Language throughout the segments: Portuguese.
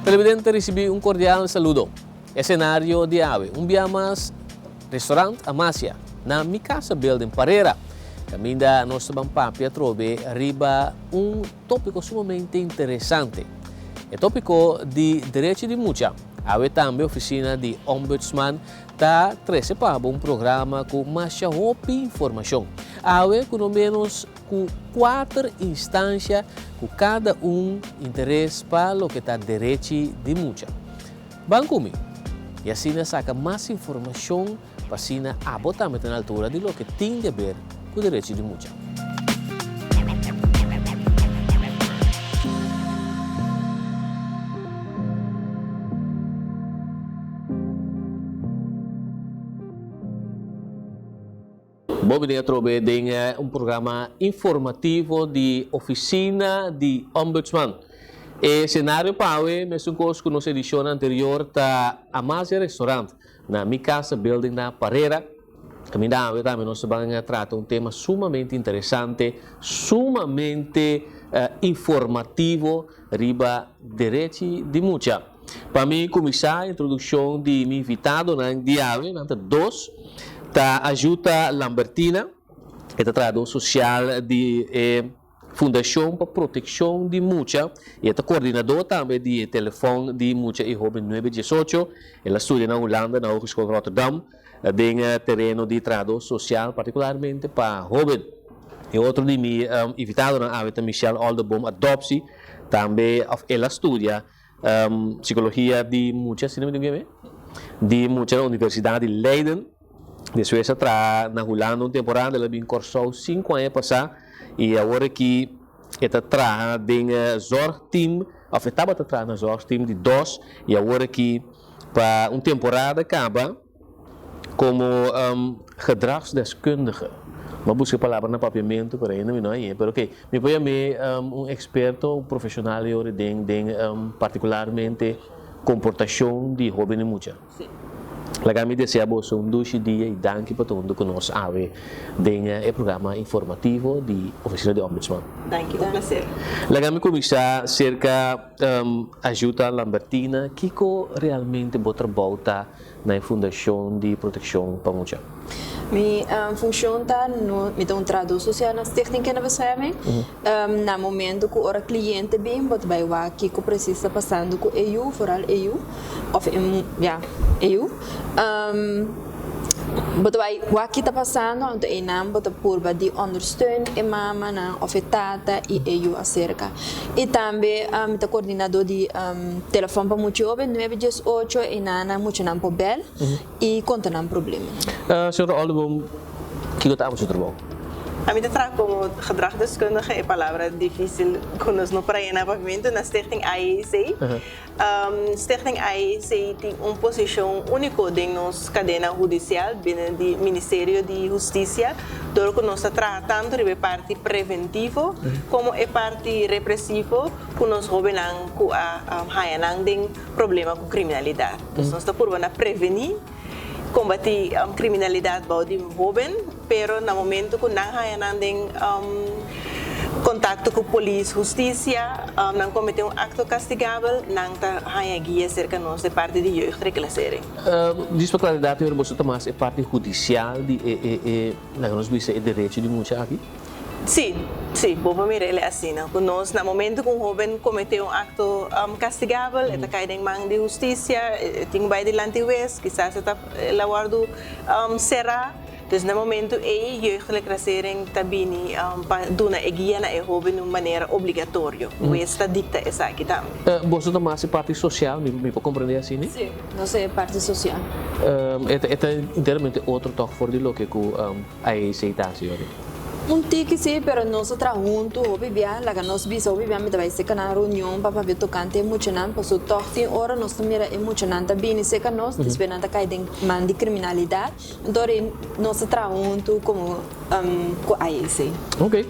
Televidente recibe un cordial saludo. Escenario de AVE, un día más, restaurante Amasia, na Mi Casa Building Parera. Caminda nosso Bampapia trove arriba um tópico sumamente interessante. É tópico de direito de multa. AVE também oficina de ombudsman está participando um programa com mais informação. AVE com menos com 4 instâncias com cada interesse para o que está direito de multa. Bancumi e assim saca mais informação para assim abotar na altura de lo que tem a ver com o direito de multa. Bom dia, trobe tem programa informativo de oficina de ombudsman. O cenário para o mesmo coisa que nossa edição anterior está Amasia Restaurant na Mi Casa Building na Parera. Também nós vamos tratar tema sumamente interessante, sumamente informativo, riba direito de multa. Para mim, começar a introdução de meu invitado na Diário, dois. Ta ajuda Lambertina, que é trabalhador social de Fundação para Proteção de Multa, e é coordenador também de telefone de multa e jovem 918. Ela estuda na Holanda, na Hogeschool Rotterdam, tem terreno de trabalho social, particularmente para jovem. E outro de mim, invitado na Aveta Michelle Alderboom, adoptie, também ela estuda psicologia de multa, de multa na Universidade de Leiden. De Suécia na Holanda temporada ela vem cursou 5 anos passado e agora que está tra tem zorgteam afetava tra na zorgteam de 2 e agora que para temporada acaba como gedragsdeskundige. Maar busca palavra na papiamento para ainda não é, pero ok, me põe experto, profissional e tem particularmente comportação de jovem e mulher. Kami deseamos dois dias e danke para todo mundo que nos ave o programa informativo de Oficina de Ombudsman. Danke, um prazer. Kami começar cerca ajuda Lambertina, que realmente botar volta na Fundação de Proteção para Mulher. Minha função está no trabalho social na técnica de bescherming. Na momento que o cliente bem bot bij waar que precisa passando com EU, vooral EU of EU. Bot bij waar que está passando, então é nam bot purba de ondersteuning e mama na afetada e EU acerca. E também tá coordenador de telefone para muito jovem 918 e nana muito nam pobel e conta nam problema. Senhor Alderboom, que está muito trabalho. A mim tra como gedragsdeskundige é palavra difícil conosco no praia pavimento na Stichting AEC. Stichting AEC tem posição única em nossa cadeia judicial dentro do Ministério de Justiça, do que nós tratando de parte preventivo como a parte repressivo que nós jovens com a tem problema com criminalidade. Nós estamos por prevenir combater criminalidade de jovem, pero no momento que não tem contato com a polícia, justiça, não cometeu acto castigável, não tem guia cerca nós de parte de jeugdreclassering. Diz para claridade, eu vou tomar a parte judicial de nós vamos o direito de multa aqui. Sim, vou mirar assim, não? Nós no momento que jovem cometeu acto castigável, está caindo em mão de justiça, tem vai de lantiwes, quizás está laguardo será. Então, no momento, a jeugdreclassering está vindo para dar a guia na jovem de uma maneira obrigatória. O está dicta essa aqui também. Você também a parte social, me pode compreender assim, né? Sim, nós é parte social. É inteiramente outro toque fora de lo que a aceitação. Tique sim, pero nós junto, obviamente, lá nós bisa, obviamente, vai ser na reunião para ver tocante muito não, porque toque hora nós também é muito não, também se que nós despenanta cai de man de criminalidade, então nós junto como com a IEC. Ok,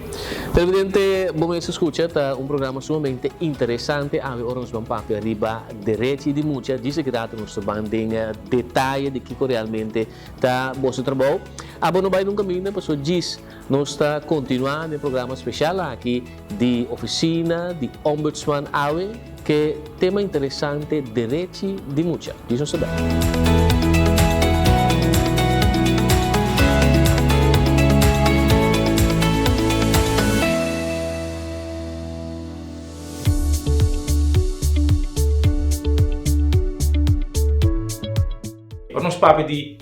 televidente, vamos escuchar programa sumamente interessante, a ver nos vamos para arriba direito de multa, diz que dá nos bandinha detalhe de que realmente está bom trabalho. Abono vai nunca caminho, pessoa diz nós está continuando o programa especial aqui de oficina de Ombudsman AVE que tema interessante direito de mucha. Diz não saber. Para nós papo de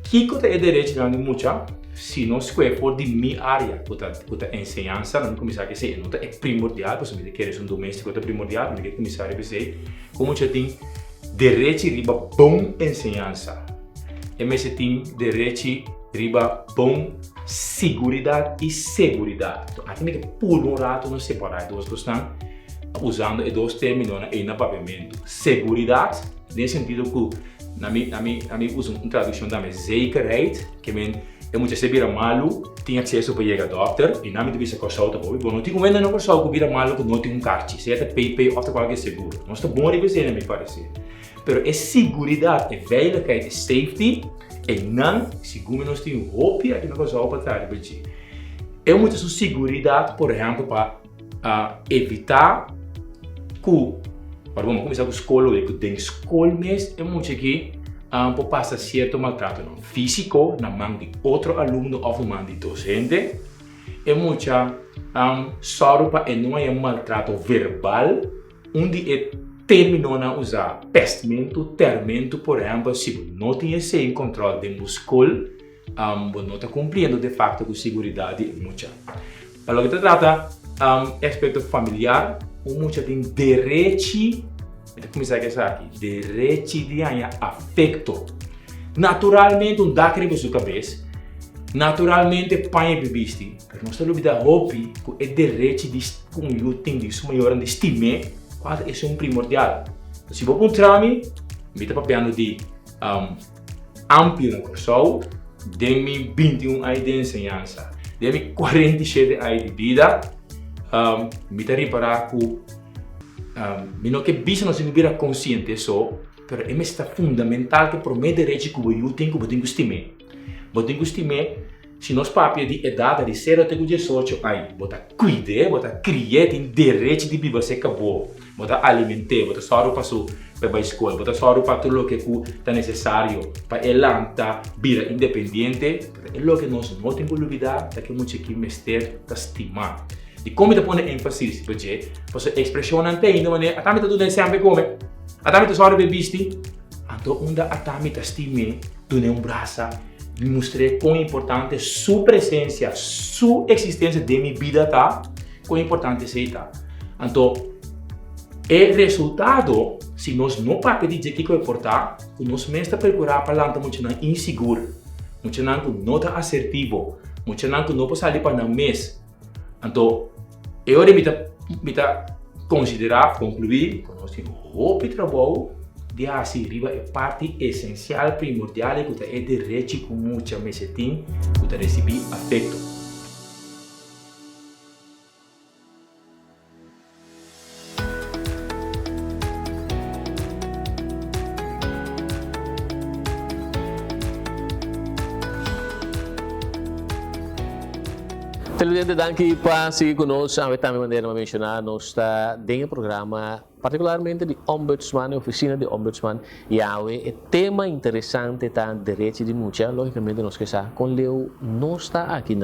que coisa é direito de mucha, se nós for de minha área, coisa ensinança, não começar a dizer, não é primordial, porque se queres doméstico é primordial, não é começar a dizer, como já tem direito de bom ensinança, e mas tem direito de bom segurança e segurança. Então, aqui que por um rato não separar duas coisas, usando os dois termos no papiamento. Segurança, nesse sentido que na minha uso uma tradução também, zekerheid, que é muito se vira malo, tem acesso para chegar ao doutor, e na minha vista consulta para não tem como não consulta vira malo que não tem cartão, se é PP ou qualquer seguro. Não está bom revisar, me parece. Pero é segurança, é veiligheid, é safety, e não, segundo nós temos roupa aqui na consulta para trás, é muito segurança, por exemplo, para evitar que vamos começar com a escola, que tem escola mesmo, é muito que para passar certo maltrato físico na mão de outro aluno ou na mão de docente, é muito só para não é maltrato verbal, onde é terminou a usar pestimento, tormento, por exemplo, se não tem esse controle de músculo, não está cumprindo de fato com segurança muito. Para o que trata aspecto familiar, muito tem direito, vou começar aqui, direito de afeto. Naturalmente, dá crime na sua cabeça, naturalmente, pai e bebiste, mas não está olvidando roupa, que é direito de como eu tenho de sua maior de estima, quase é primordial. Se vou encontrar me está papelando de amplo na curso, de 21 anos de ensinança, de 47 anos de vida, me está reparar que não que bisa não se vira consciente só, mas é fundamental que por meio direito que eu tenho que estimar. Eu tenho que estimar se nós papel de idade de 0 até 18 anos, bota cuidar, bota criar tem direito de viver se acabou, bota alimentar, bota só para a escola, bota só para tudo o que é necessário para ela vir independente, é o que nós não temos que olvidar, é que muito que mestre estimar. E como te põe ênfase, porque a expressão não tem, não é? Atami tu não sempre come, atami tu só bebiste, então onde atami tu estima, tu não braça, mostrei quão importante sua presença, sua existência de minha vida tá, quão importante é tá. Então, é resultado se nós não partimos de que é importante, que nós mesmo procurar para lá muito inseguro, muito não tá assertivo, muito não pode sair para não mês. Então, eu me considerar, concluir, que nós temos roupa de trabalho, de assim, riba é parte essencial, primordial, que é direito com muita mesetim, que receber afeto. Televidente, danke para seguir conosco. A também maneira de mencionar, nós está dentro do programa, particularmente de Ombudsman, a oficina de Ombudsman, e o tema interessante está direito de mucha, logicamente nós que sabe, com Leo não está aqui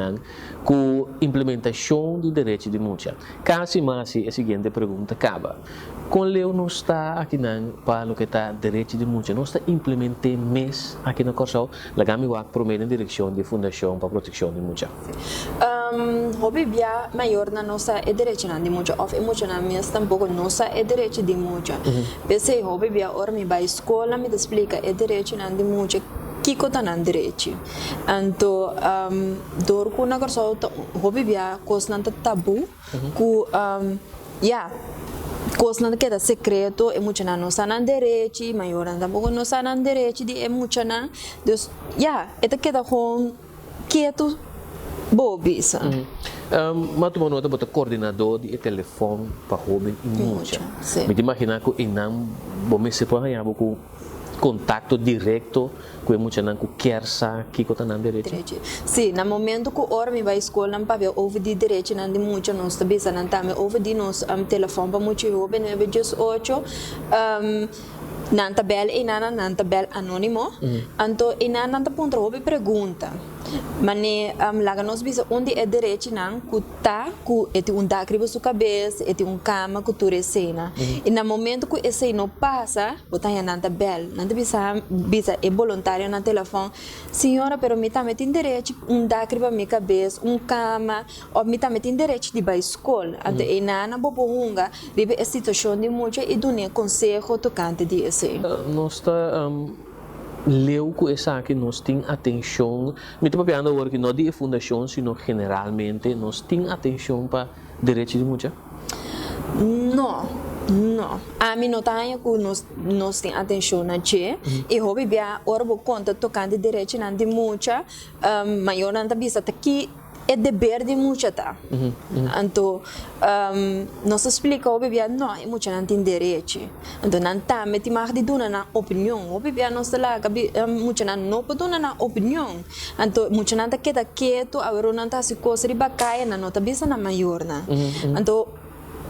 com implementação de direito de mucha. Caso mais a seguinte pergunta acaba. Com Leo não está aqui para o que está direito de mucha, não está implementando mais aqui na Corsol, a Gami Wak promete a direção de Fundação para a Proteção de Mucha. Hobby bia maior na nossa é direito de mucha, of emocional mesmo tampouco nossa é direito de mucha. Pensei hobby bia ora me vai escola me explica é direito de mucha. Que coisa não direito. Então, dor com na Corsol hobby bia coisa não tabu, que coisa não queda secreto, emocional não sa não direito, maior tampouco não sa não direito de emocional. Dus это queda com quieto. Boa bisa. Mas tu nota bota coordenador de telefone para hobby em mucha. Me imagina que inam bom se pode ganhar com contato direto com muita não com kersa que kota não direito. Sim, no momento que ora me vai escola não para over de direito não de muita nós também não tá me over de nós telefone para muito jovem 918 nanta bel inana nanta bel anonimo anto inana nanta ponto hobe pergunta mane laga nós bisa onde é direito não cuta cu eti dacri sua cabeça eti cama cu tu recena e no momento que esse não passa botar nanta bel nanta bisa é voluntário na telefone senhora pero me tá metendo direito dacri para minha cabeça cama ou me tá metendo direito de ba escola anto inana bobo hunga ribe a situação de muito e dune conselho tocante de esse nós está leu com essa aqui nós tem atenção me estou pensando agora que não de fundação sino generalmente nós tem atenção para direito de muita não a mim não tá que nós tem atenção na che e hobby bia ora vou conta tocando direito na de muita maior não tá bisa aqui é dever de muita tá então nós explica o bebê não é muita não tem direito então não tá meti mais de dona na opinião o bebê nós lá muita não pode dona na opinião então muita não tá quieto agora não tá se coisa de bacana não tá bisa na maior na então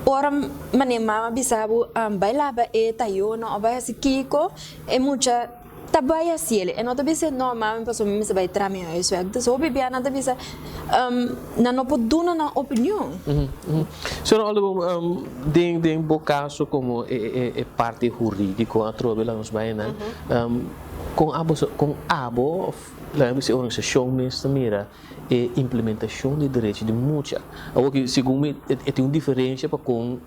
ora mama bisabu bailava e tayo no vai se kiko é muita tabaya siele e não tá bisa não mama passou me se vai tramir isso é então o bebê não tá bisa não pode dona na opinião so algo ding bocaso como é parte jurídico a trobela nos vai né com abo lembra se organização mesmo mira e implementação de direitos de muita o que segundo tem uma diferença para com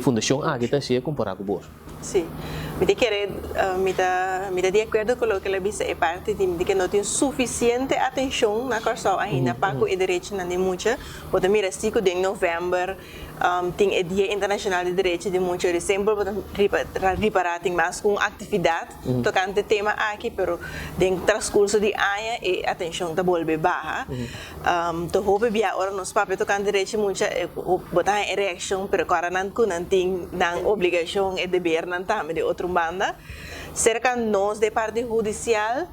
fundação agita se comparar com bolso. Sim, me querer me dá de acordo com o que ela disse é parte de que não tem suficiente atenção na corção ainda para o direito na muita pode mirar se que em novembro tem o dia internacional de direito de muita dezembro pode reparar tem mais com atividade tocante tema aqui pero em transcurso de ano e atenção tá volve baixa to hope bia ora nos papel tocante direito muita botar reação pero agora não tem não obrigação e dever não tá de outra banda cerca nós de parte judicial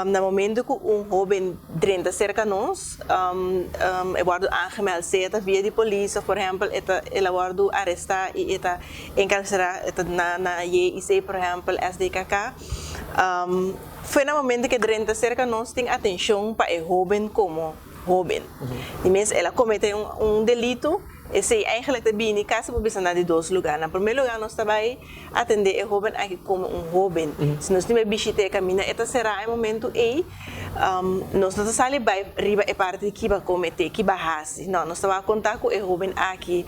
no momento que jovem 30 cerca nós guardo angemeld certa via de polícia por exemplo ela guardo arrestar e eta encarcerar na IEC por exemplo SDKK foi no momento que 30 cerca nós tem atenção para o jovem como jovem e mesmo ela comete delito esse eigenlijk também em casa por precisar de dois lugares. No primeiro lugar nós também atender o jovem aqui como jovem. Se nós temos visita caminha, esta será o momento e nós não sabe vai riba é parte que vai cometer, que vai fazer. Não, nós vamos contar com o jovem aqui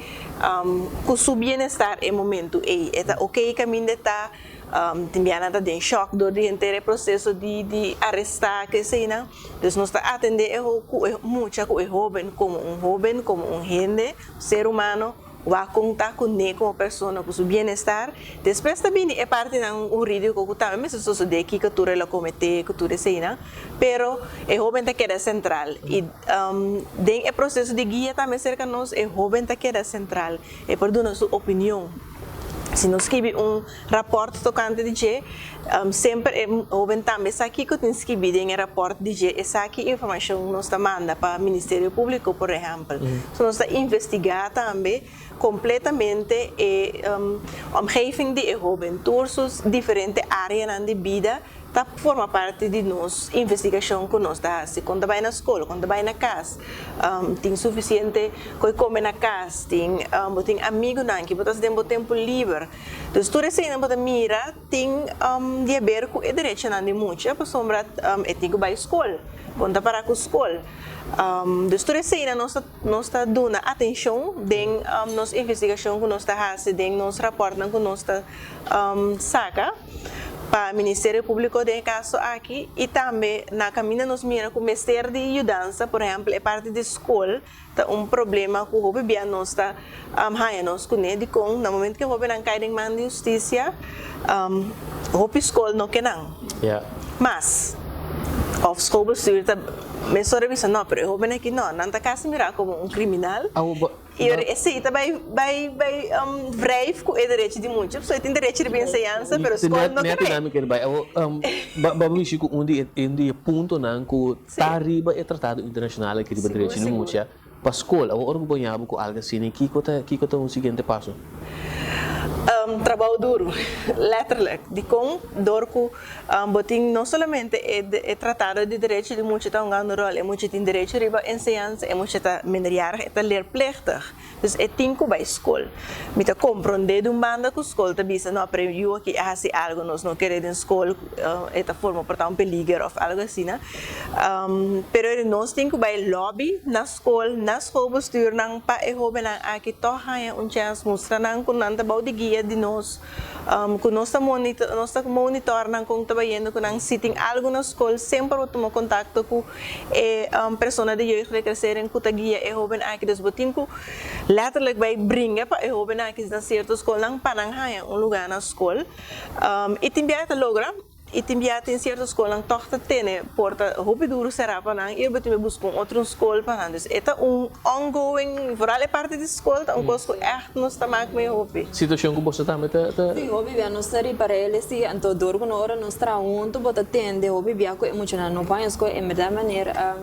com seu bem-estar é momento e esta ok caminho está também nada de choque do inteiro processo de arrestar que sei não. Então nós está atender muito com o jovem como gente ser humano vai contar com ele como pessoa com seu bem-estar depois também é parte do jurídico que também se só de que tu ela comete que tu sei não pero o jovem está queda central e tem o processo de guia também cerca nós o jovem está queda central e por dar sua opinião. Se nós escrevemos rapport tocante de G, sempre o jovem também aqui que tem escrevido em rapport de G, essa aqui informação nós manda para o Ministério Público, por exemplo. So, nós investigar também completamente a omgeving de jovem, todas diferentes áreas de vida, tá forma parte de nossa investigação que nós dá. Se quando vai na escola, quando vai na casa, tem suficiente que come na casa, tem amigo não que botas tempo livre. Então tudo isso não pode mirar, tem de ver com o direito não de muito, a pessoa tem que vai à escola, quando para com a escola. Então tudo isso nós está dando atenção em nossa investigação que nós está fazendo, em nosso rapport que nós está saca. Para o Ministério Público de caso aqui e também na caminho nos mira com o Ministério de Ajudança, por exemplo, é parte da escola, tá problema que o bebê não está nós com ele com no momento que o bebê não cai em mão de justiça, a escola não quer não. Mas a escola bestuur tá me sorry bisa não, pero o bebê aqui não está caso mirar como criminal. esse também vai wrijf com o direito de muito. A pessoa tem direito de ensinança, mas a escola não tem. Dinâmica vai. Vamos dizer que onde ponto não que tá arriba é tratado internacional que riba direito de muito. Para a escola, o orgulho com algo assim, que é o seguinte passo? Trabalho duro, letterlijk. Die kon door boting não somente é tratado de direito de muito tão grande rol, é muito tem direito de ensinança, é muito tá minderjarig, é leerplichtig. Dus é tinko bij school. Me te compreender de banda com school, te bisa não aprendeu que hace algo nós não querer em school, é ta forma portar um peligro ou algo assim, né? Pero nós tinko bij lobby na schoolbestuur nang pa e hobe nang aqui torra um chance mostra nang kun nanta bau de guia de nós com nossa monitor nang kung trabalhando com nang sitting algo na escola sempre eu tomo contato com pessoa de jeugd de crescer em kuta guia e hoben aqui dus botinko letterlijk bij brengen pa e hoben aqui na certa escola nang panang haya lugar na escola e timbia te logra e timbia tem certa escola nang tochta tene porta hobe duro será pa nang e botinho busco outra escola pa nang dus eta ongoing vooral é parte de escola tá coisa echt nos tá maak mee hobe Situação que você tá Sim, hobe via nós tari para ele se anto dor com hora nós tra junto bota tende hobe via com emocional não vai escola é da maneira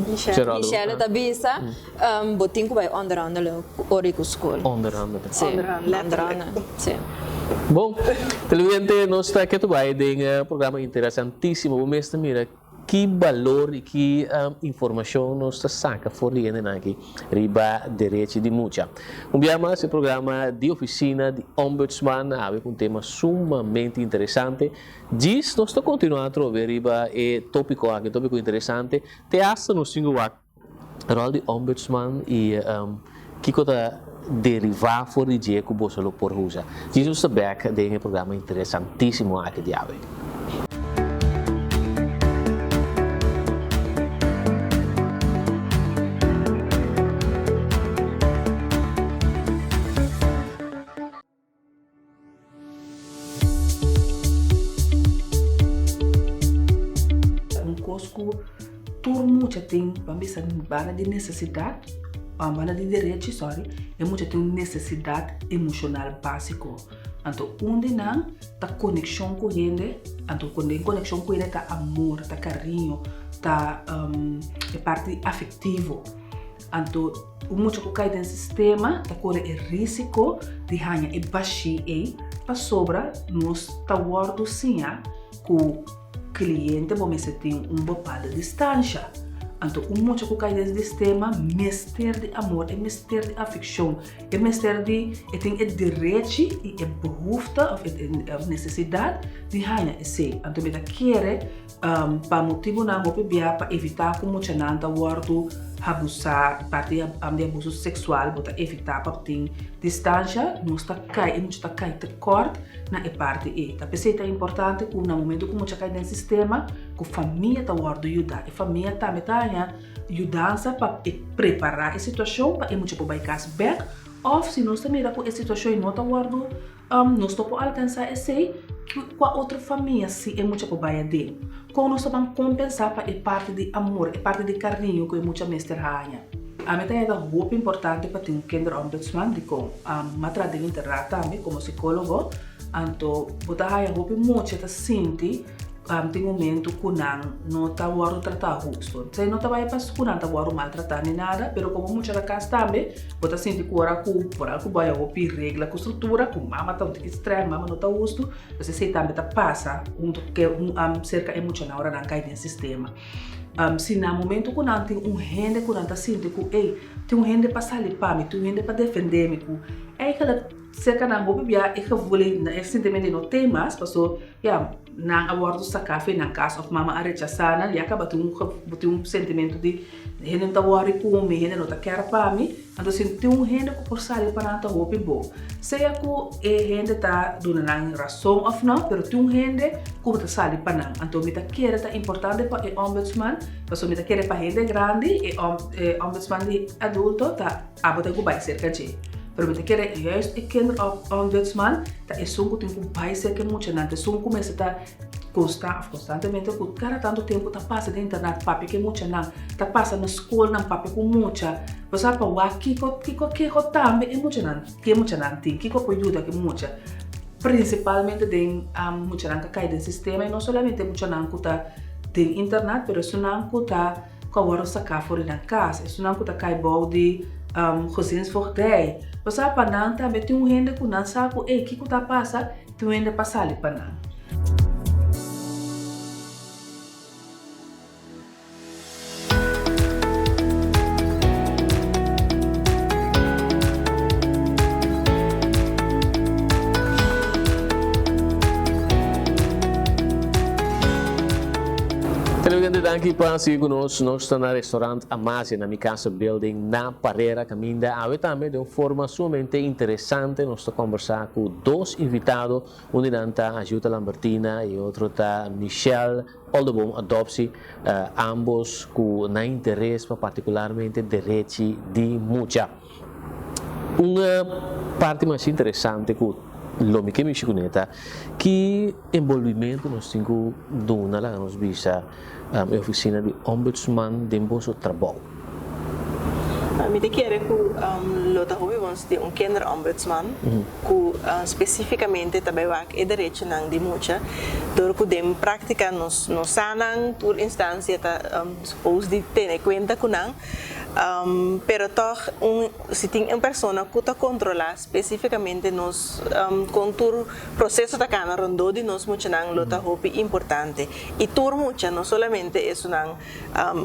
Michelle da bisa botinho vai onderhandelen ori com escola onderhandelen sim Bom, televidente, nós está aqui também em programa interessantíssimo. O mestre mira que valor e que informação nós está saca fora de aqui riba direito de muita. Mais esse programa de oficina de ombudsman have um tema sumamente interessante. Diz nós está continuando a trover riba e tópico interessante. Te hasta no singular rol de ombudsman e que coisa derivar fora de dia que você lo por usa. Jesus está back de programa interessantíssimo aqui de ave. Cosco turmo já tem vamos bana de necessidade bana de direito é muito tem necessidade emocional básico então onde não tá conexão com ele então quando conexão com ele tá amor tá carinho tá é parte afetivo então o muito que cai dentro sistema tá corre é risco de ganhar e baixar para sobra nós tá guardo sim com cliente bom se tem bopada distância então o muito que cai desse sistema mestre de amor é mestre de afeição é mestre de tem direito e behoefte of necessidade de ganhar esse então me quer para motivo na hope bia para evitar como chananta wardo abusar parte de abuso sexual para evitar para ter distância não está cai muito está cai te corte na é parte tá pensei é importante que no momento como já cai no sistema que família tá wardo ajudar e família tá metanya ajudança para preparar a situação para muito para back ou se nós também com a situação e não tá wardo nós tô por alcançar esse com a outra família se é muito para baia dele como nós vamos compensar para é parte de amor é parte de carinho que é muito mestre rainha a meta é muito importante para ter um kinderombudsman de com matra de interar também como psicólogo então botar raia muito tá sente tem momento que não está o tratar justo. Se não está vai para que não está o maltratar nem nada, mas como muitas das casas também, você sente que ora por algo vai o regra com estrutura, com mama está muito estranho, mama não está justo, você sei também está passa que cerca emocional ora não cai no sistema. Se no momento que não tem rende que não está sente que tem rende para sair para mim, tem rende para defender me, é aquela cerca na roupa bia é que vole na sentimento não tem mais, passou na abordo sa café na casa of mama arechasana e acaba tem sentimento de rende tá worry com me rende não tá quer para mim então se tem rende que por sair para não tá roupa bom seja que rende tá dona na razão of não pero tem rende que tá sair para não então me tá quer tá importante para o ombudsman passou me tá quer para rende grande e ombudsman de adulto tá abota que vai cerca de pero me quer juist ik ken ombudsman dat is zo'n goed in bij zeker moet je na de zo'n começa tá constantemente, cada tanto tempo tá passa na internet, papi que mucha não, tá passa na escola, não papi com mucha, você para o que também é mucha não tem, que pode ajudar que mucha, principalmente tem mucha não que cai do sistema e não somente mucha não que tá tem internet, mas isso não que tá com a hora sacar fora da casa, isso não que tá cai bom de gezinsvoogdij. Você para não também tem gente que não sabe que tá passa, tem gente passar ali para não. Televidente, daqui para seguir conosco, nós estamos no restaurante Amasia, na minha casa building, na Parreira, Caminda. Hoje também de uma forma sumamente interessante, nós estamos conversar com dois invitados, um está Ajuda Lambertina e outro está Michelle Oldebom Adopsi, ambos com interesse particularmente direito de mucha. Uma parte mais interessante que Lomi que me chikuneta que envolvimento nós temos dona lá nos bisa a oficina de ombudsman de Boso Trabalho. Mi te quer que lota hoje vamos ter kinderombudsman que especificamente também vai é direito não de muita dor que dem prática nos sanang por instância tá supose de ter conta com não pero toch se tem uma pessoa que está controlar especificamente nos contur processo da cana rondo de nos muita não lota hopi importante e tur muita não solamente isso não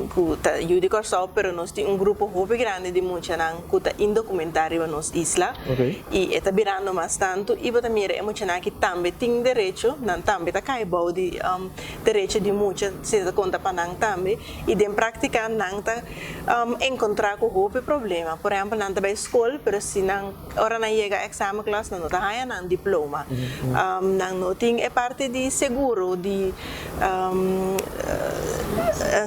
que tá judicar só pero nós tem grupo hopi grande de muita não que está indocumentário nos isla e está virando mais tanto e bota mira é muita não que também tem direito não também tá cai bom de direito de muita se conta para não também e de prática não tá encontrar com o problema. Por exemplo, não está bem escola, mas se não hora não chega exame classe não está aí não diploma. Não tem é parte de seguro de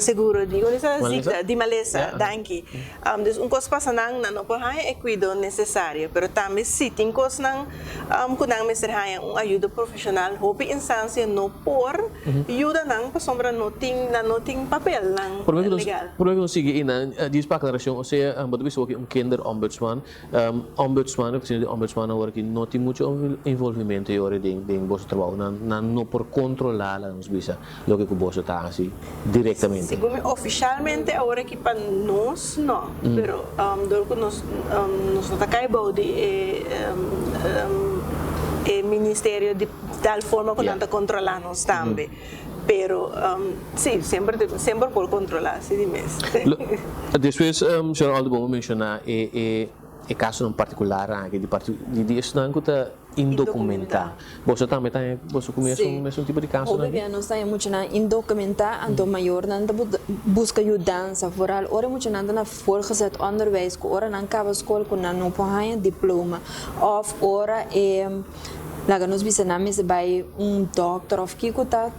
seguro de maleza, danke. Então coisa passa não por aí é cuidado necessário, mas também se tem coisa não que não me será ajuda profissional, houve instância não por ajuda não para sombra não tem papel não legal. Por que não sigue diz para aclaração, ou seja, quando você fala kinderombudsman, ombudsman, oficina de ombudsman agora que não tem muito envolvimento e hora de Boso Trabalho, não por controlar os bisa, lo que o Boso está assim diretamente. Segundo oficialmente agora que para nós não, pero do que nós está caibo de ministério de tal forma que não está controlando nós também. Pero sim, sempre por controlar, se de mês. Depois, o senhor Oldebom mencionou o caso em particular de estudante que está indocumentado. Você também tem, você começa um tipo de caso, né? Hoje nós temos muito na indocumentado, então maior não busca ajuda foral. Ora muito não na voortgezet onderwijs, que ora não acaba escola com não põe diploma, of ora lá nós bisamos by doctor of que está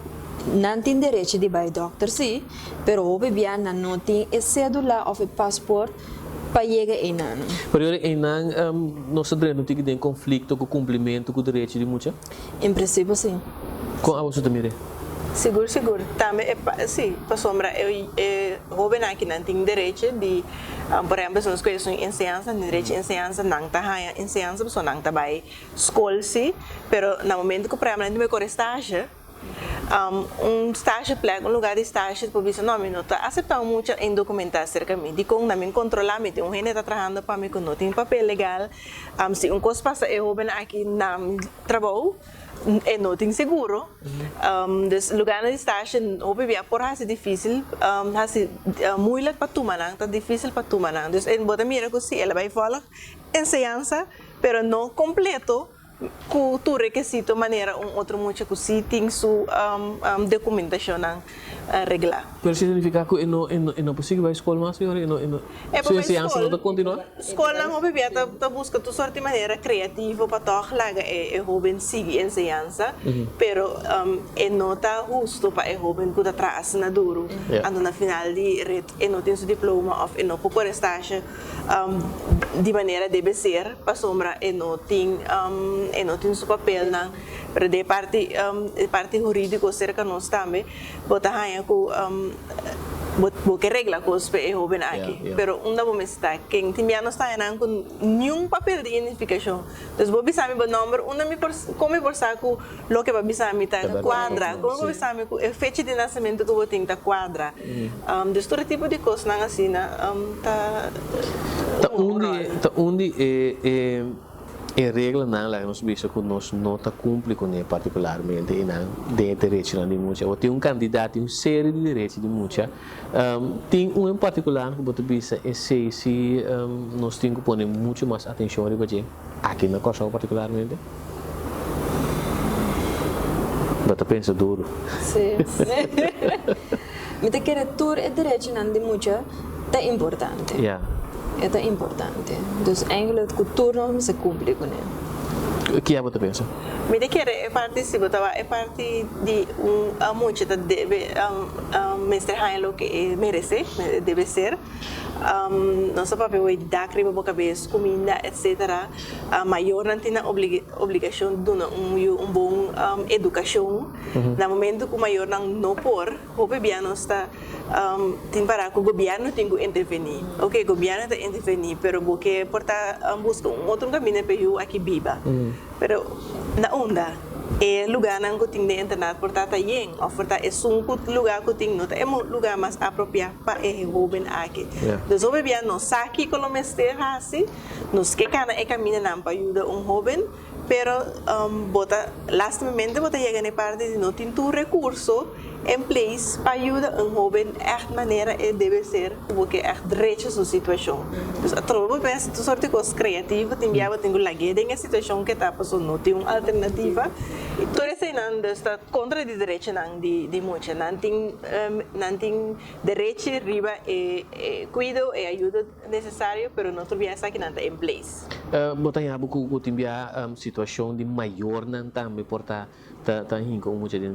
não tem direito de ir doctor, sim, mas hoje bem não tem cédula ou passaporte para chegar em ano. Por isso, nós não tem conflito com o cumprimento com o direito de muita? Em princípio, sim. Com a você também? Seguro. Também, sim, para sombra, hoje não tem direito de, por exemplo, se nós conhecemos ensinança, direito de ensinança, não está ensinança, pessoa não está by escola, sim, mas no momento que, por exemplo, não tem estágio, estágio placa, lugar de estágio, por isso não está aceitando muito em documentar cerca de mim, de como não me controlar, me tem gente está trabalhando para mim que não tem papel legal, se coisa passa eu vou aqui na trabalho e não tem seguro, lugar de estágio, eu vou por é difícil, é muito para tomar, está difícil para tomar, então em boa mira que se ela vai falar ensinança, pero não completo com tu requisito maneira outro muito que se tem sua documentação regular. Mas significa que não possível a escola mais senhora se ensinança não continua? Escola não vai ver tá busca tu sorte maneira criativa para tornar é jovem seguir ensinança, pero não tá justo para é jovem que tá atrás na duro, ando na final de red não tem seu diploma ou não por estágio de maneira deve ser para sombra não tem seu papel pero de parte jurídico cerca nós também bota hanya ku porque regla cos pe joven aqui, pero unda bom está quem tinha não está não com nenhum papel de identificação, então vou bisa mi número unda mi como por saco lo que vai bisa mi tá quadra, como bisa mi o fecha de nascimento que vou ter tá quadra, desse todo tipo de coisa não assim tá onde é regra não lá nós vemos que nós não tá cumpre com ele particularmente e não de direito de mucha ou tem candidato uma série de direitos de mucha tem em particular que você pensa é se nós temos que pôr muito mais atenção aqui na coisa particularmente você pensa duro sim me te quer tur é direito de mucha é importante é importante. Então, eigenlijk de cultuur não se cumpre com ele. O que você pensa? Me de querer é parte se botava é parte de muito da deve mestre Heinlo que merece deve ser nosso papel é dar crime boca cabeça comida etc maior não tem a obrigação de dar bom educação no momento que o maior não por o governo está tem para que o governo tem que intervenir ok o governo tem que intervenir pero porque porta busca outro caminho para eu aqui viva pero na onda é lugar não que tem de internet portanto é ou portanto é lugar que tem não é um lugar mais apropriado para o jovem aqui então o governo não sabe como mestre assim nos que cada caminho não para ajudar jovem pero bota lastamente bota chega na parte de não tem tu recurso em place para ajudar jovem echt maneira deve ser porque echt direito sua situação então a tropa pensa tu sorte coisa criativa tem viava tem lagueira em a situação que está passando não tem uma alternativa e todo esse não está contra de direito não de muito não tem direito riba cuido e ajuda necessário pero não tu viaja que não está em place bota aí algo que tem situação de maior não também porta tá com muito de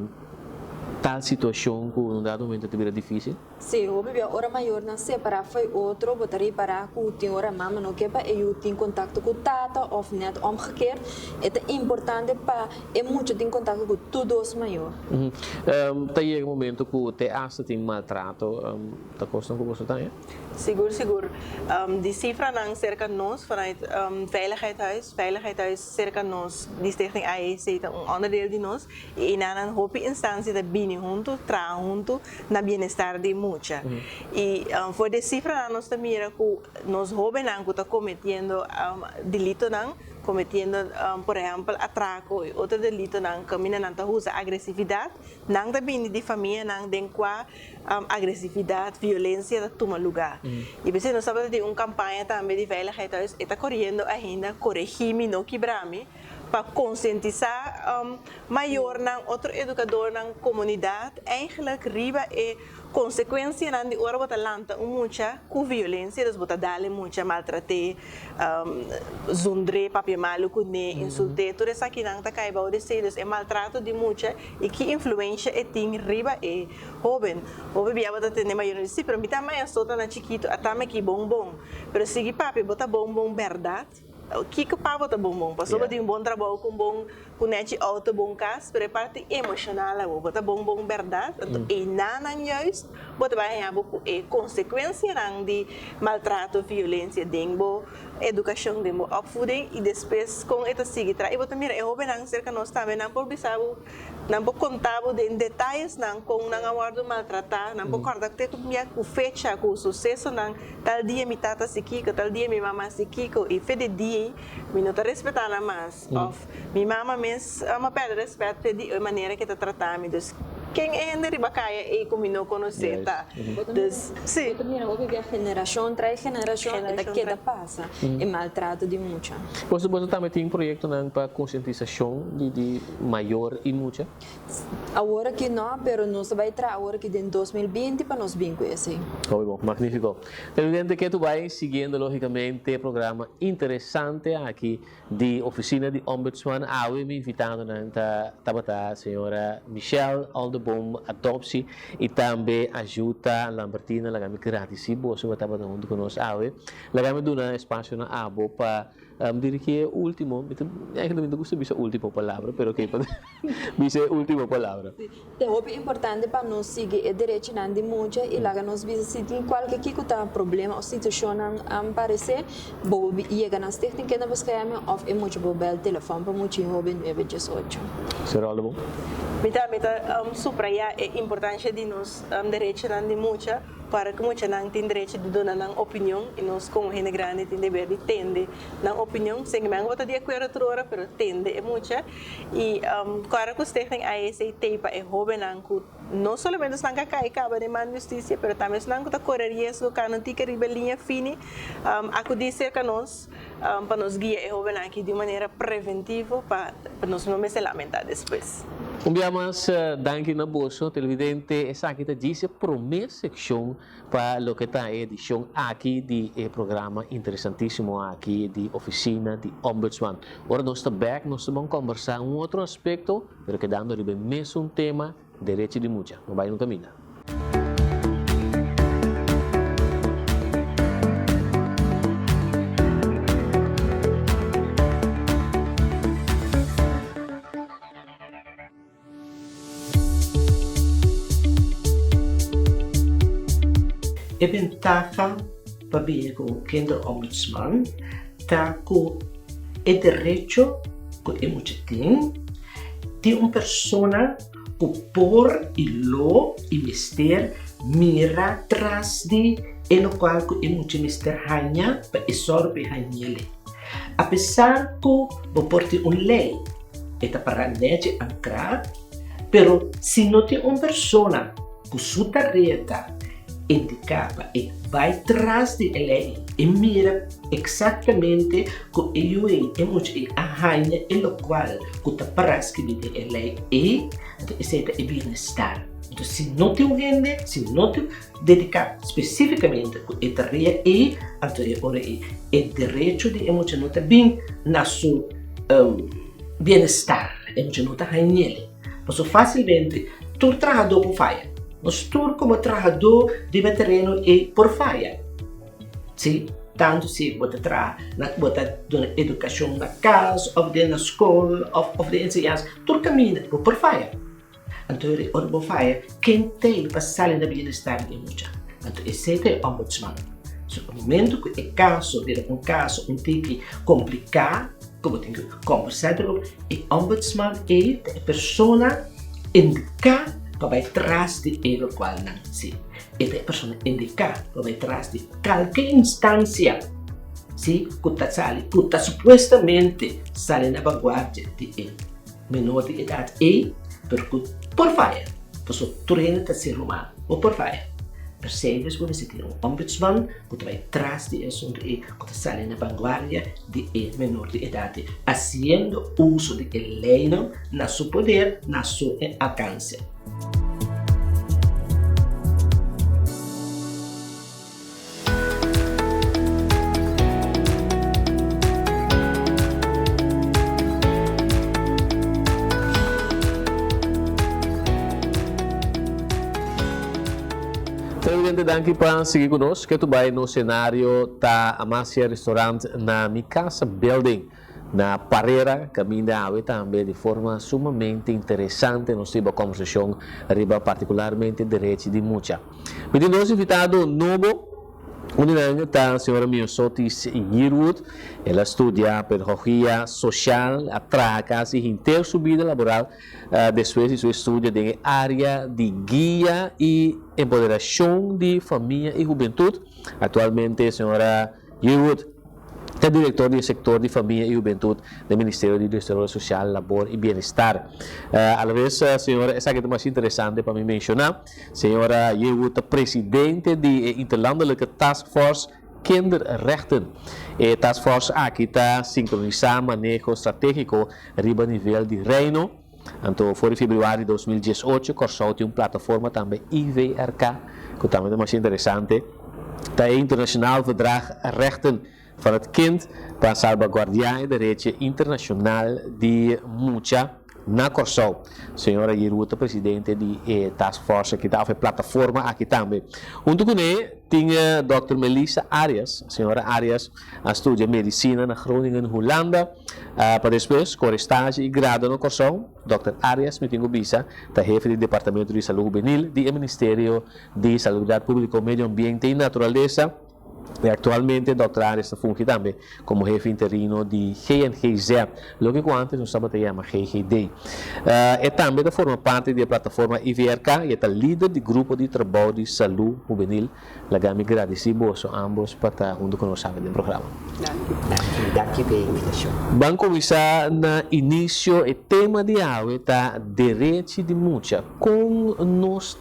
tal situação que num dado momento te difícil? Sim, o bebê hora maior não separar foi outro, botaria para que tem hora mama não quer para eu tenho contato com tata ou net omgekeerd. É importante para muito ter contato com todos maior. Tem momento que te acha tem maltrato, tá costuma que você tem? Seguro. Die cifra não cerca nós, vanuit Veiligheidshuis cerca nós, die stichting AEC, onderdeel de nós, e na een hoop instantie dat binnen junto, tra junto, na bienestar de mucha. E voor de cifra nós também era que nós jovens não que está cometendo delito não, cometendo, por exemplo, atraco e outro delito não, caminha não tá usa agressividade, não também de família não tem qua agressividade, violência toma lugar. E você não sabe de uma campanha também de veiligheid está correndo ainda corrigir no quebrame para conscientizar maior não outro educador na comunidade eigenlijk riba e consequência não de hora bota lanta muita com violência das bota dale muita maltrate zundre papi malu com ne insulte tudo isso aqui não tá caiba o desejos é maltrato de muita e que influência é tem riba e jovem bia bota ter maior sim pero mita mais só tá na chiquito atame que bombom pero sigi papi bota bombom verdade o que para botar bom passou de bom trabalho com bom net auto bom cas para parte emocional o botar bom verdade e nada juist botar vai a boco e consequência de maltrato violência dengo educação dengo opvoeding e depois com esta seguir e botar mira eu vou não cerca nós também não por bisabo não por contar de detalhes não com não aguardo maltratar não por corda que minha com fecha com sucesso não tal dia me tata sikiko tal dia me mama sikiko e fede dia me não está respeitando mais of minha mama mesmo uma pedra de respeito de maneira que está tratando dus quem é ainda ribacaia e como não conhecer tá dus sim também o bebê geração traz geração da que da passa e maltrato de muita você também tem projeto para conscientização de maior e muita agora que não pero não se vai trazer agora que em 2020 para nós bem conhecer bom magnífico evidente que tu vai seguindo logicamente o programa interessante aqui de oficina de ombudsman me invitando na tabata senhora Michelle all the bom adoptie e também ajuda a Lambertina a gratis se você vai estar falando conosco ave la gami duna espaço na abo para diria que é o último ainda não gosto de última palavra pero que pode dizer última palavra Te é importante para nós seguir o direito de muita e lá nós visa se tem qualquer que tá problema ou situação aparecer bo chega na stichting que nós queremos of é muito bom telefone para muito jovem 918 será bom Mita subraya a importância de nós direito de muita para que muita não tem direito de dar uma opinião e nós como gente grande tem dever de entender na opinião sem que me vou de acordo outra hora pero entende é muita e claro que os técnicos aí se teipa é jovem não somente os não cai acaba de man justiça pero também os não tá correr risco que não tica ribelinha fini acudir que nós para nos guiar é jovem aqui de maneira preventiva para nós não se lamentar depois. Mas danke na bolso televidente essa aqui diz promessa seção para o que está a edição aqui de programa interessantíssimo aqui de oficina de ombudsman. Agora nós estamos back, nós vamos conversar outro aspecto, pero que dando o mesmo tema direito de mucha. Não vai no caminho. A ventaja para ver com o Kinderombudsman está com o direito que é muito tem uma pessoa que por e lo e mister mira atrás de e no qual que é muito mister hanha para e sorbe hanhele. Apesar que vou porte lei eta para nete ancrar, pero se não tem uma pessoa que sua tarefa indicava e vai atrás de lei e mira exatamente o que é muito a rainha e o qual que está para escrever a lei e esse é o bem-estar. Então, se não tem gente, se não tem dedicar especificamente a tarefa e a direito de emoção não está bem na seu bem-estar, emoção não está rainha. Então, facilmente, tu trabalhador por falha. Nós todos como trabalhador de terreno e por falha. Sim, tanto se você bota educação na casa, ou na escola, ou de ensinança, tudo caminha por falha. Então, por falha, quem tem para sair da bem-estar é muito. Então, esse é o ombudsman. No momento que o caso vira caso que complicado, como tem que conversar com o ombudsman é a pessoa indicar para vai atrás de ele qual não se é a pessoa indicar para vai atrás de qualquer instância se que está supostamente sale na vanguarda de ele menor de idade e por falha pessoa treina de ser humano ou por falha percebes quando se tem ombudsman que vai atrás de assunto e que sale na vanguarda de ele menor de idade fazendo uso de lei na seu poder na seu alcance. Danke para seguir conosco, que tu vai no cenário da Amasia Restaurant na minha casa building, na Parreira, caminho da Ave, também de forma sumamente interessante, nós tivemos a conversação, arriba particularmente direito de mucha. Mas nós invitado novo, a senhora Miosotis Yearwood, ela estudia pedagogia social, atraca e inteira sua vida laboral, depois de seu estudo de área de guia e empoderação de família e juventude. Atualmente, a senhora Yearwood é diretor do setor de família e juventude do Ministério de Desenvolvimento Social, Labor e Bem-Estar. A vez, a senhora, essa aqui é mais interessante para me mencionar, a senhora Yearwood é presidente de Interlandelijke Task Force Kinderrechten. A Task Force aqui está sincronizando manejo estratégico a nível de reino. Então, foi em fevereiro de 2018, Corsou tem uma plataforma também IVRK, que também é mais interessante. Está internacional verdrag rechten van het kind para salvaguardar de direito internacional de mucha na Corsão. Senhora Yeruta, presidente de Task Force, que está a plataforma aqui também. Junto com ele, tinha Dr. Melissa Arias. A senhora Arias estuda medicina na Groningen, Holanda. Para depois, com estágio e grado na Corsão, Dr. Arias, me tenho bisa, está chefe do Departamento de Saúde Juvenil do Ministério de Saúde Pública, Meio Ambiente e Natureza. E atualmente, Dr. Arias está fungindo também como chefe interino de GNGZ, lo que antes não estava chamado GGD. E também forma parte da plataforma IVRK e é líder do grupo de trabalho de saúde juvenil. Lagami agradecemos a ambos para estar junto conosco no programa. Daqui pela invitação. Vamos começar no início. O tema de hoje é direito de mucha. Com nós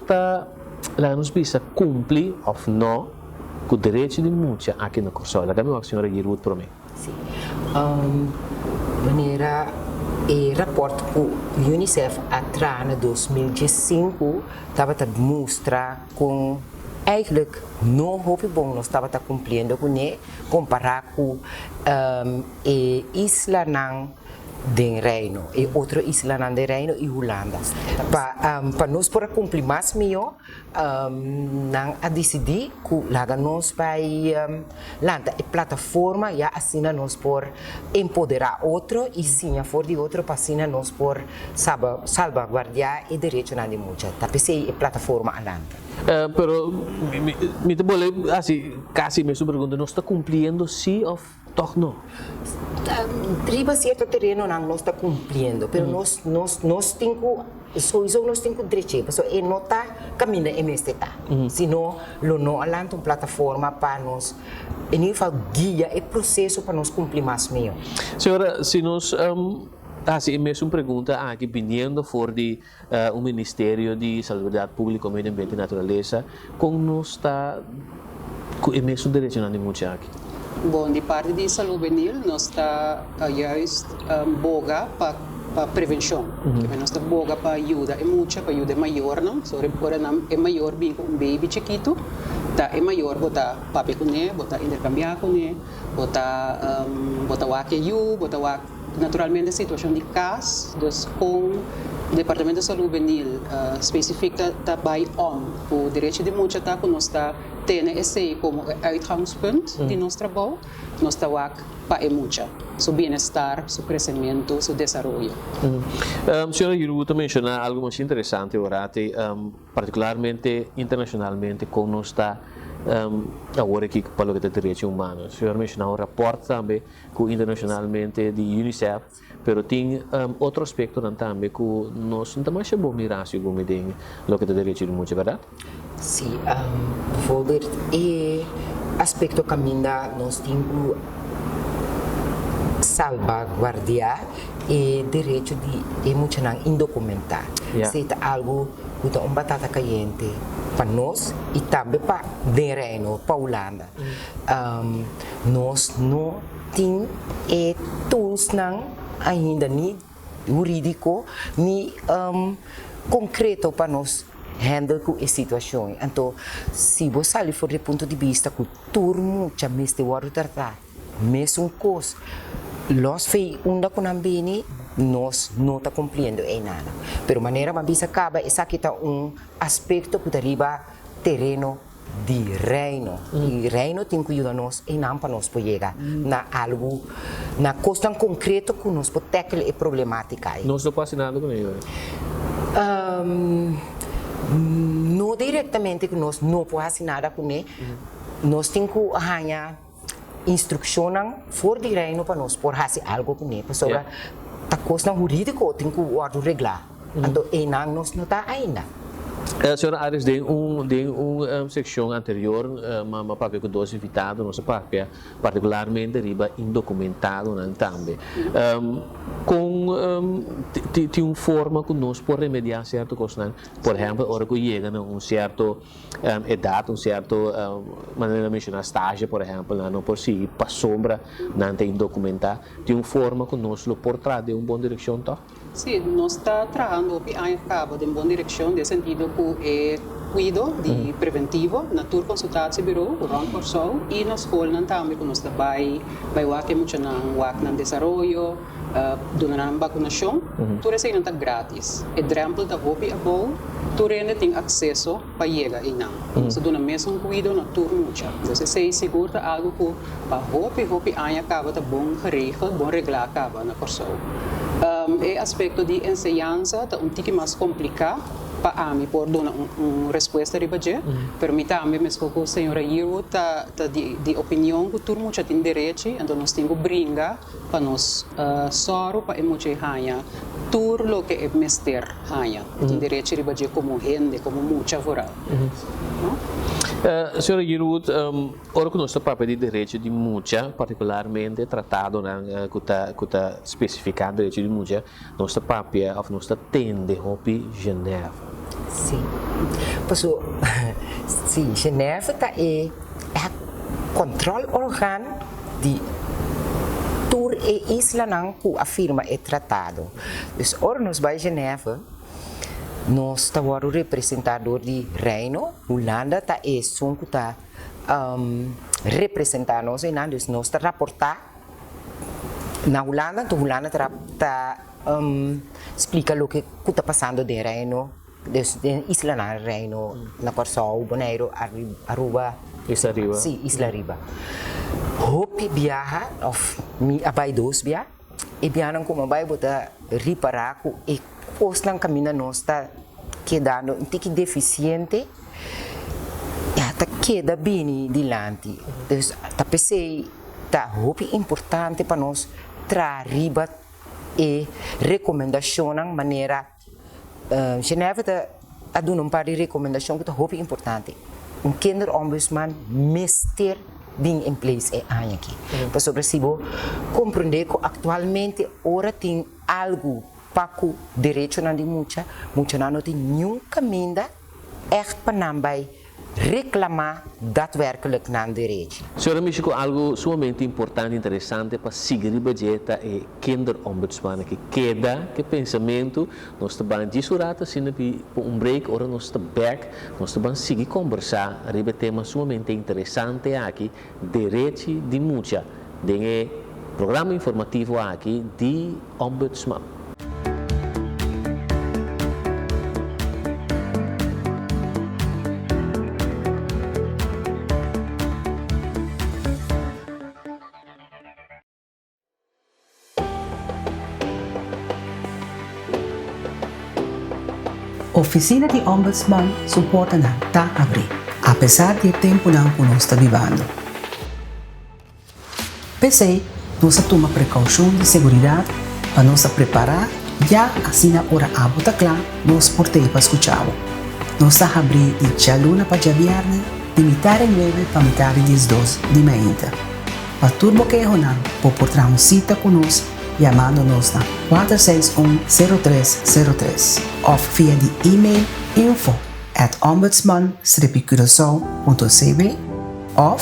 precisa cumprir ou não com o direito de mucha aqui na Corsão. Lagami a senhora Yeruta para mim. Sim. Maneira e rapport que o UNICEF atrás em 2015 estava a mostrar com eigenlijk não houve bom nós estava cumprindo com ele comparar com isla não de Reino e outra isla não de Reino e Holanda para nós para cumprir mais melhor não a decidir que lá nós vai landa a plataforma já assina nós por empoderar outro e sim a for de outro para assina nós por salvaguardar o direito na de muita tá pensei a plataforma alanda. Pero me te boleh assim casi me pergunta nós está cumprindo sim ou toch não? Riba certo terreno não está cumprindo, pero nós temos sowieso nós temos direito, so e não está caminhando em este tá. Senão não alanta uma plataforma para nós, em nível guia e processo para nós cumprir mais melhor. Senhora, se nós assim mesmo pergunta aqui vindo for de Ministério de Saúde Pública, Meio Ambiente e Natureza, como nós está com o mesmo direito na mucha aqui? Bom, de parte de saúde juvenil, nós está juist boga para prevenção. Nós está boga para ajuda, é muita para ajuda maior, não? Sobre por não é maior bem com um baby chiquito, tá é maior botar papel com ele, botar intercambiar com ele, botar wak you, botar wak naturalmente a situação de caso, dus com o Departamento de Saúde Juvenil especifica daarbij o direito de muita tá que nós está tendo esse como uitgangspunt de nosso trabalho, nós está para a mucha, seu bem-estar, seu crescimento, seu desenvolvimento. Senhora Yeruta mencionou algo muito interessante agora, particularmente internacionalmente, como nós está agora aqui para o direito humano. A senhora mencionou um rapport também com internacionalmente de UNICEF, pero tem outro aspecto também que nós não estamos bom mirar se como tem o que é direito de muita, verdade? Sim, bijvoorbeeld e aspecto caminha nós temos salvaguardar e direito de muito não indocumentar. Se é algo que é batata caliente para nós e também para o Reino, para a Holanda. Nós não temos tools não ainda nem jurídico nem concreto para nós handle com a situação. Então, se você sair for do ponto de vista que turmo já me está a tratar, mesmo coisa, nós fei com ambini nós não está cumprindo nada. Pero maneira uma vez acaba essa aqui está aspecto que deriva terreno de reino. E reino tem que ajudar nós e não para nós chegar na algo na coisa concreto que nós pode tackle a problemática. Nós não passa nada com ele. Não diretamente que nós não podemos fazer nada com ele. Nós temos que arranjar instrução for de reino para nós por fazer algo com ele. Sobre a coisa jurídica tem que regrar. Então, nós não está ainda. A senhora Arias tem secção anterior, mas papel com dois invitados, nossa papel particularmente riba indocumentado também. Tem forma que nós podemos remediar certo coisa, por exemplo, hora que chega a certo idade, certo maneira de mencionar estágio, por exemplo, não por si para sombra, não tem documentar, tem forma que nós lo por trás de boa direção, tá? Sim, nós está trabalhando a cabo de boa direção, no sentido que cuido de preventivo na tur consultatiebureau rond Corsou e na escola também que nós vai wak muito nang wak nang desenvolvimento donarán vacunação tudo isso não tá grátis é drempel da hopi abou tudo ainda tem acesso para chegar e não so dona mesmo cuido na tur muito então se segura algo que para hopi anya acaba tá bom geregeld bom reglar acaba na Corsou é aspecto de enseñanza tá tique mais complicado para mim por dar uma resposta ribaje, permita a mim mesmo que a senhora Yearwood tá de opinião que todo mundo tem direito, então nós temos que brincar para nós soro para emoji hanya, tudo o que é mester hanya, tem direito ribaje como gente, como muita voral. Senhora Yearwood, ora que nós estamos de direito de mucha, particularmente tratado que está especificado direito de mucha, nós estamos tende hopi Geneva. Sim. Passo, sim, Geneva é controle órgão de tour e isla não que afirma é tratado. Então, ora nós vai Geneva, nós estamos o representador de Reino, Holanda tá é som que tá representar nós e nós está raportar na Holanda, tá explica o que está passando de Reino. De Isla na Reino, na Corsou, Bonaire, Aruba. Isla Riba. Sim, Isla Riba. Hopi viaja, mi abai dos viaja, e viajan como abai bota reparar e costan caminho nós está quedando um tique deficiente, está queda bem dilante. Então, tá pensei, tá hopi importante para nós tra riba e recomendação na maneira Geneva está dando par de recomendações que é importante. Kinderombudsman mester bem em place é aqui. Para sobre si compreender que atualmente ora tem algo para o direito na de muita não tem nenhum caminho echt para não vai reclamar daadwerkelijk na direito. Senhora Michico, algo sumamente importante e interessante para seguir a budgeta é kinderombudsman que queda que pensamento nós estamos de surata sendo por break ora nós estamos back nós estamos seguir conversar sobre tema sumamente interessante aqui direito de mucha de programa informativo aqui de ombudsman. Oficina de Ombudsman suporta na tá abrir, apesar do tempo não que nós está vivendo. PC, nós toma precaução de segurança para nós preparar já assim na hora a bota clara nós portei para escutar. Nós abrir de chaluna para viernes, de metade 9 para metade 12 de manhã. Para turbo que é não, pode portar uma cita conosco chamando-nos na 461-0303 ou via de e-mail info@ombudsman-curaçao.cb ou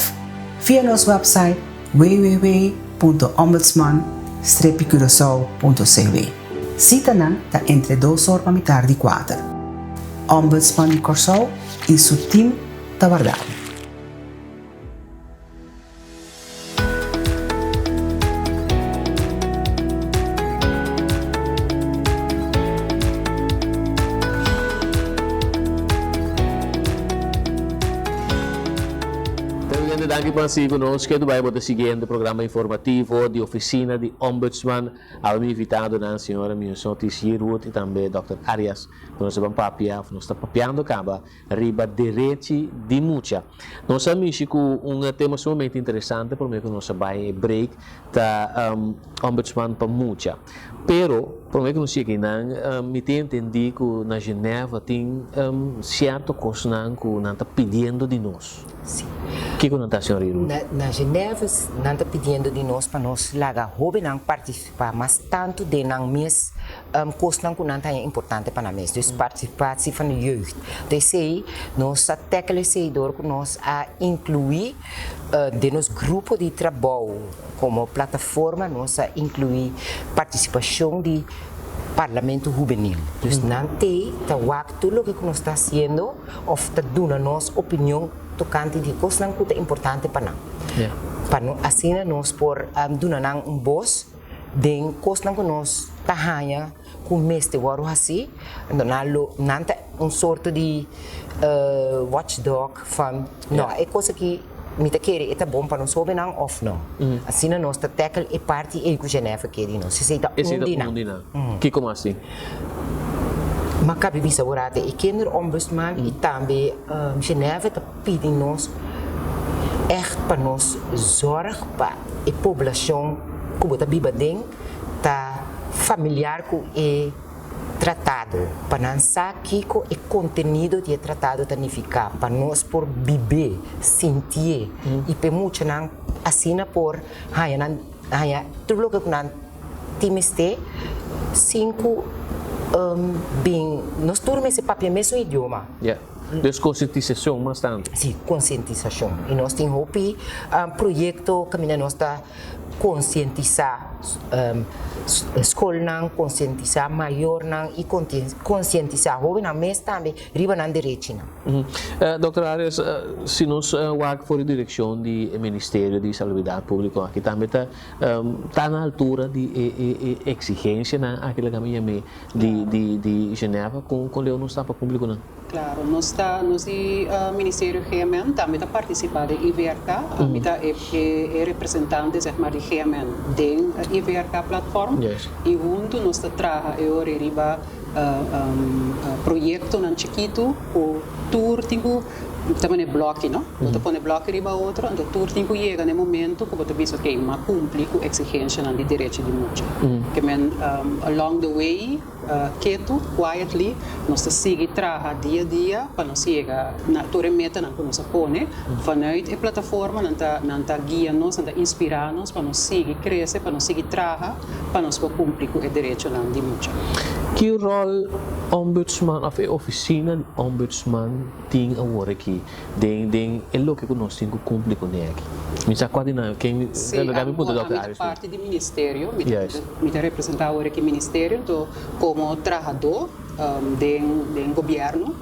via nosso website www.ombudsman-curaçao.cb. Cita não está entre 2 horas para metade de 4. Ombudsman de Corsou e seu time está guardado. Aqui para si conosco, que vai botar seguinte programa informativo de oficina de ombudsman. Ao me invitado na senhora Minsotis Yearwood e também Dr. Arias. Nós estamos papiando acaba riba direito de mucha. Nós sabemos que tema sumamente interessante para mim que nós vai break da ombudsman para mucha. Pero por mim que nós chega não me tem entendi que na Geneva tem certo coisa que não está pedindo de nós. Sim. O que está senhora Yearwood? Na Geneva não está pedindo de nós para nós lá jovem não participar, mas tanto de não mes coisa que não é importante para nós. Dus participatie van de jeugd. Dus nós até aquele seguidor que nós a incluir de nos grupo de trabalho como plataforma nós a incluir participação de Parlamento Juvenil. Dus nanti, ta waktu lo que nós está haciendo, of ta duna nos opinião tocante de coisas não que é importante para nós. Para assim nós por duna nang voz de coisas não que nós tá hanha com mestre waro assim, nalo nanta sorte de watchdog van, não, é coisa que me te querer é bom para nós saber não of não. Assim nós tá tackle e parte e com Geneva que de nós. Se tá undina. Que como assim? Maar cabe bisa borate e kinderombudsman e também Geneva tá pedindo nós echt para nós zorg para a população que bota biba den tá familiar com o tratado para não saber que o conteúdo do tratado significa para nós por viver, sentir e para muitos não assina por tudo o que não timeste 5 bem nós turma esse papel mesmo idioma. Dus conscientização bastante. Sim, conscientização. E nós temos um projeto que nós está conscientizar escola, conscientizar maior e conscientizar jovem, mas também riba na direita. Dr. Arias, se nós vamos for a direção do Ministério de Saúde Pública, aqui também está na altura de exigência naquele caminho de Geneva com o Leão não está para público não. Claro, nós Ministério GMN também está participando da IVRK, é representante de GMN da IVRK plataforma e junto nós trabalhamos riba projeto nan chiquito o tour tingo também é bloco, não? Você põe bloco riba outro, então tour tingo chega no momento que você diz ok, mas cumpre com exigência de direito de multa. Que men along the way quieto, quietly, nós seguimos trabalhando dia a dia para nós chegar na torre meta que nós põe, vanuit a plataforma, nanta guia nós, nanta inspirar nós para nós seguir crescer, para nós seguir trabalhar, para nós cumprir com o direito de multa. Que rol ombudsman of a oficina de ombudsman tem agora aqui? Den é lo que nós temos que cumprir com ele aqui. Me sabe não quem a parte do ministério, me representar agora aqui ministério, então como trabalhador do governo,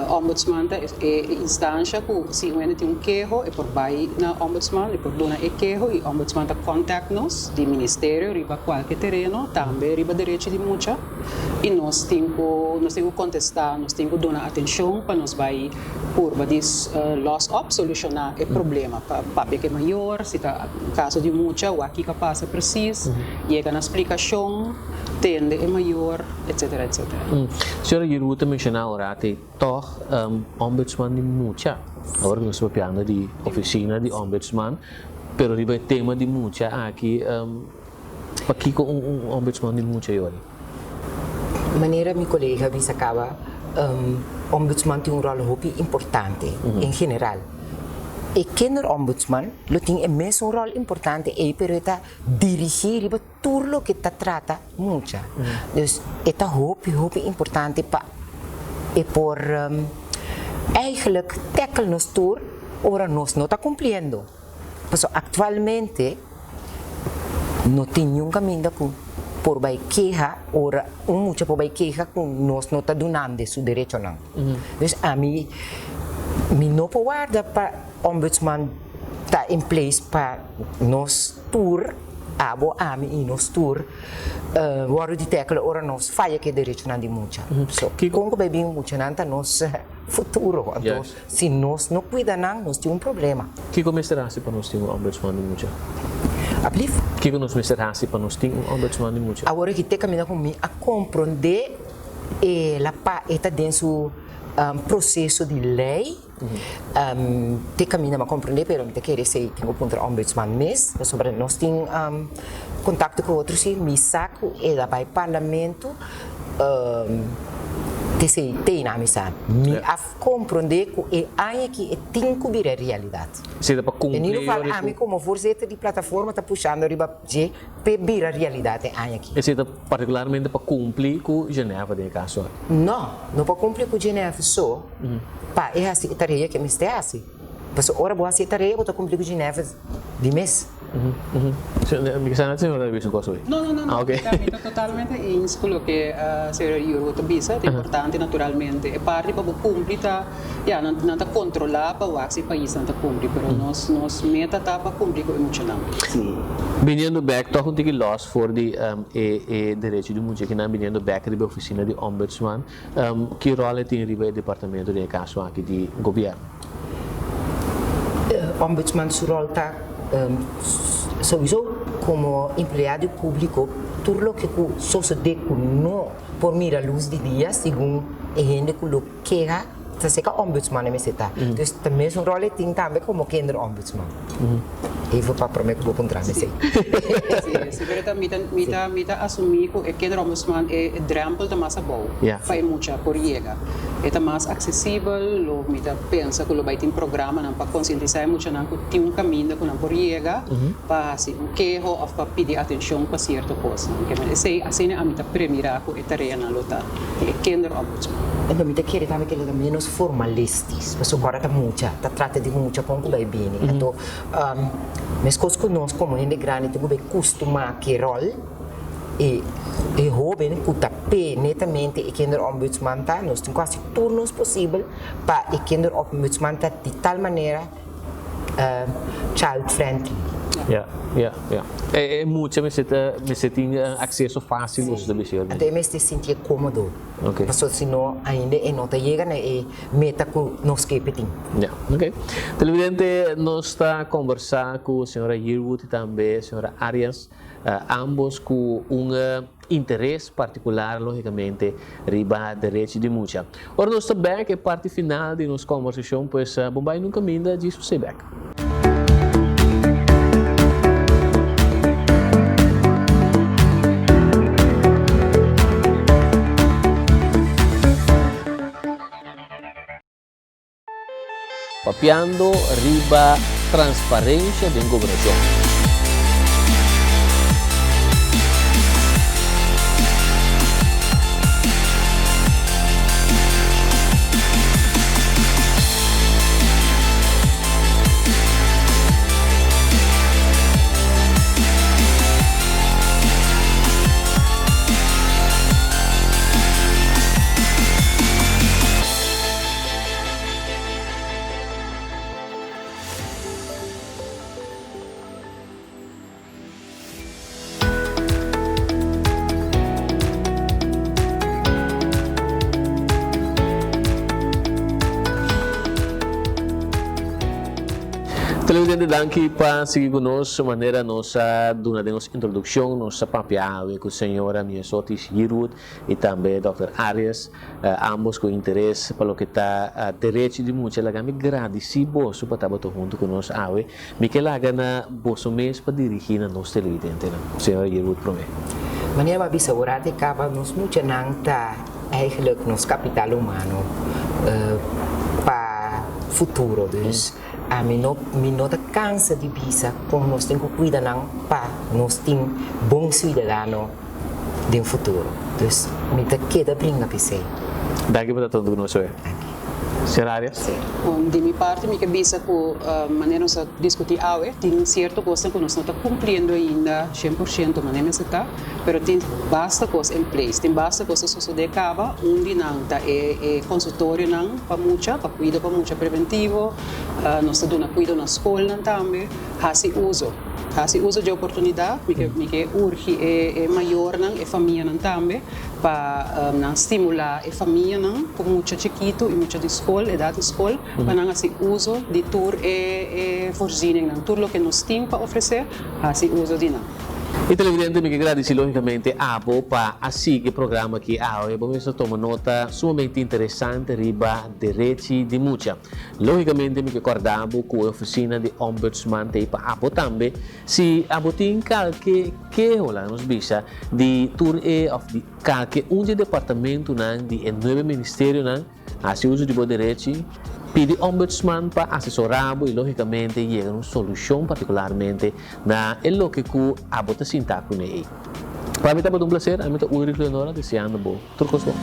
ombudsman é instância que se o tem queijo é por vai na ombudsman e por dona é queijo e ombudsman tá contact nos do ministério riba qualquer terreno também riba direito de multa e nós temos que contestar, nós temos que dar atenção para nós vai por diz loss up solucionar o problema para que maior se tá caso de multa o aqui que passa preciso chega na explicação tende é maior etc etc. Senhora Giruta mencionou agora que toch ombudsman de multa. Agora nós estamos falando de oficina de ombudsman, pero riba tema de multa aqui para que ombudsman de multa agora. Maneira minha colega disse acaba ombudsman tem rol muito importante em geral. E kinderombudsman tem o mesmo rol importante e para dirigir tudo o que trata muito. Dus é muito importante para e por eigenlijk tackle nos tour ora nós não está cumprindo. Mas atualmente não tem caminho por vai queja ora muito por vai queja com nós não está dando seu direito não. Dus a mim não pode guardar para ombudsman tá em place para nós tour abo ami e nós tour waro de tackle ora nós falha que direito não de muito. So com que bem muito nanta nós futuro. Então se nós não cuida nós temos problema. Que começará se para nós ter ombudsman de muito? Aplief? Que nós começará se para nós ter ombudsman de muito? Agora que te caminha comigo a compreender la pa está dentro processo de lei te caminha a compreender pero me querer sei tenho contra ombudsman mes sobre nós tem contato com outros sim me saco e da vai parlamento te sei tem na missa me a compreender que é aí que tem que vir a realidade se dá para cumprir e não fala a mim como força de plataforma tá puxando riba de vir a realidade aí aqui e se dá particularmente para cumprir com Geneva de caso não para cumprir com Geneva só é assim tarefa que me está assim mas ora boa assim tarefa para cumprir com Geneva de mês Mi sana senhora na visão coisa. No. Ah, ok. Estou totalmente eens com o que a senhora Yuru bisa. É importante, naturalmente. É parte para cumprir, não tá controlar para o axi país não tá cumprir, mas nós meta tá para cumprir com emocional. Viniendo back, toch een beetje los voor die direito de mulher que não viniendo back de oficina de ombudsman. Que rol tem riba departamento de caso aqui de governo? Ombudsman su rol está sowieso como empleado público, todo lo que sucede no por mira luz de dia, segundo a gente que lo queja, se seca ombudsman é meseta. Então também su rol tem também como kinderombudsman. Even para prometer que vou encontrar nesse. Sim, pero mita assumir que o kinderombudsman é drempel da massa boa. Faz muita por chega. É mais acessível, lo mita pensa que lo vai ter programa não para conscientizar muito não que tem caminho que não por chega para se quejo ou para pedir atenção para certa coisa. Que sei assim a mita primeira que é tarefa na luta. É kinderombudsman. Então mita quer também que ele menos formalistas, mas agora tá muita, tá trata de muita ponto bem bem. Então mas coisas que nós como gente grande temos que acostumar que rol e jovem que tá netamente e kinderombudsman tá nós temos quase turnos possível para e kinderombudsman tá de tal maneira child friendly. É muito, mas você tem acesso fácil aos serviços. Até me se sentir cômodo. Ok. Mas se não ainda não tá chega na meta que nós queremos. Ok. Televidente, nós está conversar com a senhora Yearwood e também a senhora Arias, ambos com interesse particular, logicamente, riba direito de mulher. Ora, nós estamos back, é parte final de nossa conversação, pois Bombay nunca minda de você back. Papiando riba transparência de governação. Televidente, danke para seguir conosco, maneira nossa dona de nossa introdução, nossa papiada com a senhora minha Sotis Yearwood e também Dr. Arias, ambos com interesse para o que está direito de mulher, lá me agradeci bosso para estar junto conosco, me que lá na bosso mês para dirigir na nossa televidente, senhora Yearwood promete. Wanneer we bisa urate kaba nos muito nang ta eigenlijk nos capital humano para futuro dus a mi no ta cansa de bisa como nós tem que cuidar nang pa nós tem bom cidadano de futuro dus mi ta queda brinca pisei. Danke para todo conosco. Senhora Arias? De minha parte, me cabeça com a maneira de discutir hoje, tem certa coisa que nós não estamos cumprindo ainda 100%, mas não está, mas tem basta coisa em place, tem basta coisa que sucede acaba, onde não está é consultório não para muita, para cuidar para muita preventivo, nós estamos dando cuidado na escola também, faz uso de oportunidade, me que urge é maior não, é família não também, para estimular a família não, com muito chiquito e muito de escola, idade de escola, para não fazer uso de tudo e voorziening não, tudo o que nós temos para oferecer, fazer uso de não. E televidente, me agradeço logicamente a para assim que programa aqui vamos tomar nota sumamente interessante riba direito de mulher. Logicamente, me acordava com a oficina de ombudsman de para também, se tem qualquer que rola nos bisa de tour of de qualquer departamento de 9 ministério assim uso de bom direito pede ombudsman para assessorar e logicamente chega uma solução particularmente na lo que a bota sinta com ele. Para mim tá um prazer, a mim tá Ulrich Leonora desejando bom. Turcos bom.